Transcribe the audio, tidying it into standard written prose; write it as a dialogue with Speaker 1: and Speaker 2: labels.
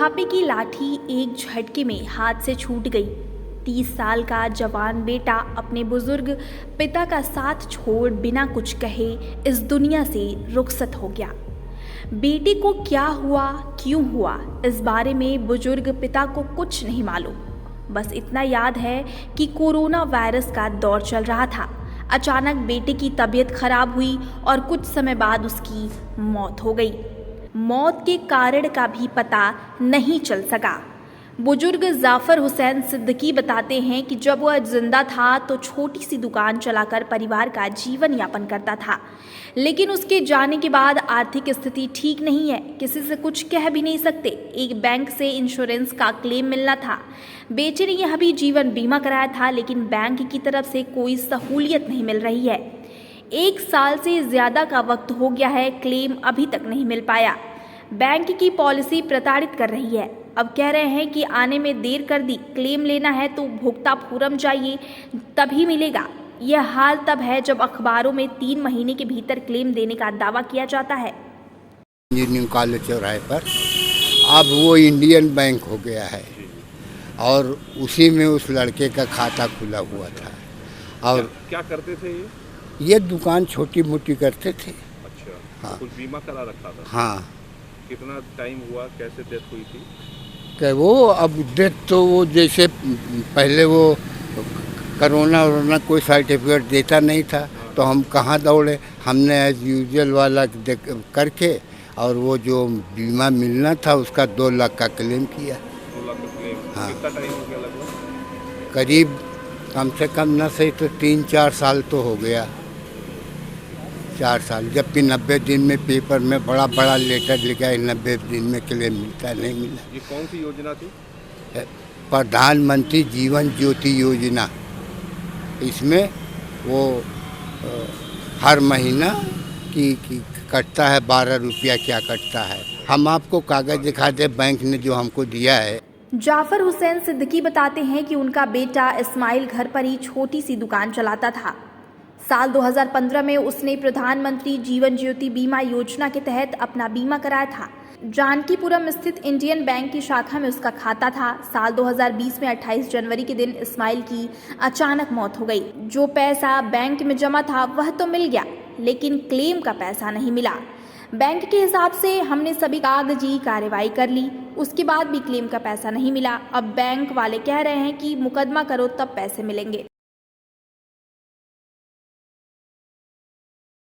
Speaker 1: बुढ़ापे की लाठी एक झटके में हाथ से छूट गई। 30 साल का जवान बेटा अपने बुजुर्ग पिता का साथ छोड़ बिना कुछ कहे इस दुनिया से रुखसत हो गया। बेटे को क्या हुआ, क्यों हुआ, इस बारे में बुजुर्ग पिता को कुछ नहीं मालूम। बस इतना याद है कि कोरोना वायरस का दौर चल रहा था। अचानक बेटे की तबीयत खराब हुई और कुछ समय बाद उसकी मौत हो गई। मौत के कारण का भी पता नहीं चल सका। बुजुर्ग जाफर हुसैन सिद्दीकी बताते हैं कि जब वह जिंदा था तो छोटी सी दुकान चलाकर परिवार का जीवन यापन करता था, लेकिन उसके जाने के बाद आर्थिक स्थिति ठीक नहीं है। किसी से कुछ कह भी नहीं सकते। एक बैंक से इंश्योरेंस का क्लेम मिलना था। बेटे ने यह भी जीवन बीमा कराया था, लेकिन बैंक की तरफ से कोई सहूलियत नहीं मिल रही है। 1 साल से ज्यादा का वक्त हो गया है, क्लेम अभी तक नहीं मिल पाया। बैंक की पॉलिसी प्रताड़ित कर रही है। अब कह रहे हैं कि आने में देर कर दी, क्लेम लेना है तो भुगता फोरम चाहिए तभी मिलेगा। यह हाल तब है जब अखबारों में 3 महीने के भीतर क्लेम देने का दावा किया जाता है।
Speaker 2: इंजीनियरिंग कॉलेज चौराहे पर अब वो इंडियन बैंक हो गया है और उसी में उस लड़के का खाता खुला हुआ था। और
Speaker 3: क्या करते थे
Speaker 2: ये दुकान छोटी मोटी करते थे।
Speaker 3: अच्छा,
Speaker 2: हाँ।
Speaker 3: कुछ बीमा करा रखा था?
Speaker 2: हाँ।
Speaker 3: कितना टाइम हुआ, कैसे डेथ हुई थी?
Speaker 2: कि वो अब डेथ तो वो जैसे पहले वो कोरोना कोई सर्टिफिकेट देता नहीं था, तो हम कहाँ दौड़े। हमने एज यूजुअल वाला करके और वो जो बीमा मिलना था उसका 2 लाख का क्लेम किया।
Speaker 3: 2 लाख का क्लेम?
Speaker 2: हाँ।
Speaker 3: कितना टाइम हो गया लगभग?
Speaker 2: करीब कम से कम न सही तो 3-4 साल तो हो गया। 4 साल, जबकि 90 दिन में पेपर में बड़ा लेटर लिखा है 90 दिन में क्लेम मिलता, नहीं मिला।
Speaker 3: ये कौन सी योजना थी?
Speaker 2: प्रधानमंत्री जीवन ज्योति योजना। इसमें वो हर महीना की कटता है 12 रुपया क्या कटता है। हम आपको कागज दिखा दे बैंक ने जो हमको दिया है।
Speaker 1: जाफर हुसैन सिद्दीकी बताते हैं कि उनका बेटा इस्माइल घर पर ही छोटी सी दुकान चलाता था। साल 2015 में उसने प्रधानमंत्री जीवन ज्योति बीमा योजना के तहत अपना बीमा कराया था। जानकीपुरम स्थित इंडियन बैंक की शाखा में उसका खाता था। साल 2020 में 28 जनवरी के दिन इस्माइल की अचानक मौत हो गई। जो पैसा बैंक में जमा था वह तो मिल गया, लेकिन क्लेम का पैसा नहीं मिला। बैंक के हिसाब से हमने सभी कागजी कार्रवाई कर ली, उसके बाद भी क्लेम का पैसा नहीं मिला। अब बैंक वाले कह रहे हैं कि मुकदमा करो तब पैसे मिलेंगे।